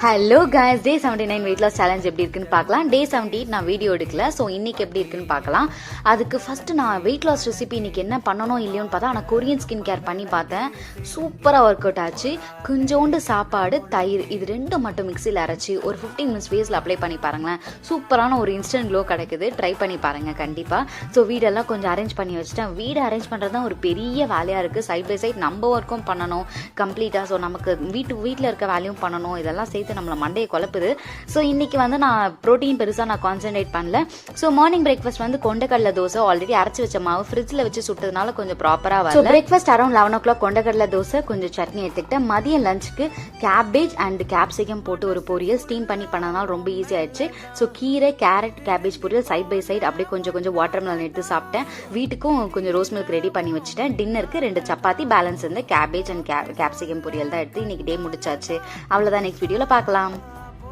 Hello guys, டே 79 weight loss challenge எப்படி இருக்குன்னு பார்க்கலாம். டே 78 நான் வீடியோ எடுக்கல. ஸோ இன்னைக்கு எப்படி இருக்குன்னு பார்க்கலாம். அதுக்கு ஃபர்ஸ்ட் நான் வெயிட் லாஸ் ரெசிபி இன்னைக்கு என்ன பண்ணணும் இல்லையோன்னு பார்த்தா நான் கொரியன் ஸ்கின் கேர் பண்ணி பார்த்தேன். சூப்பராக ஒர்க் அவுட் ஆச்சு. கொஞ்சோண்டு சாப்பாடு, தயிர் இது ரெண்டும் மட்டும் மிக்சியில் அரைச்சி ஒரு 15 மினிட்ஸ் ஃபேஸில் அப்ளை பண்ணி பாருங்களேன். சூப்பரான ஒரு இன்ஸ்டன்ட் க்ளோ கிடைக்குது. ட்ரை பண்ணி பாருங்கள் கண்டிப்பாக. ஸோ வீடெல்லாம் கொஞ்சம் அரேஞ்ச் பண்ணி வச்சுட்டேன். வீடு அரேஞ்ச் பண்ணுறது தான் ஒரு பெரிய வேலையாக இருக்குது. சைட் பை சைட் நம்ம ஒர்க்கும் பண்ணணும் கம்ப்ளீட்டாக. ஸோ நமக்கு வீட்டில் இருக்க வேலையும் பண்ணணும். இதெல்லாம் சேர்த்து நம்மளை மண்டையை குழப்புது. ஸோ இன்னைக்கு வந்து நான் ப்ரோட்டீன் பெருசாக நான் கான்சென்ட்ரேட் பண்ணல. ஸோ மார்னிங் பிரேக்ஃபாஸ்ட் வந்து கொண்டக்கடலை தோசை ஆல்ரெடி அரைச்சி வச்ச மாவு ஃப்ரிட்ஜில் வச்சு சுட்டதுனால கொஞ்சம் ப்ராப்பராக வரும். பிரேக்ஃபாஸ்ட் அரௌண்ட் 11 o'clock கொண்டக்கடலை தோசை கொஞ்சம் சட்னி எடுத்துக்கிட்டேன். மதியம் லஞ்சுக்கு கேபேஜ் அண்ட் கேப்சிகம் போட்டு ஒரு பொரியல் ஸ்டீம் பண்ணி பண்ணதுனால ரொம்ப ஈஸி ஆயிடுச்சு. ஸோ கீரை, கேரட், கேபேஜ் பொரியல் சைட் பை சைட் அப்படியே கொஞ்சம் வாட்டர் மெலன் எடுத்து சாப்பிட்டேன். வீட்டுக்கும் கொஞ்சம் ரோஸ் மில்க் ரெடி பண்ணி வச்சுட்டேன். டின்னருக்கு 2 சப்பாத்தி பேலன்ஸ் இருந்து கேபேஜ் அண்ட் கேப்சிகம் பொரியல் தான் எடுத்து இன்னைக்கு டே முடிச்சாச்சு. அவ்வளோதான். நெக்ஸ்ட் வீடியோவில் பார்க்கலாம்.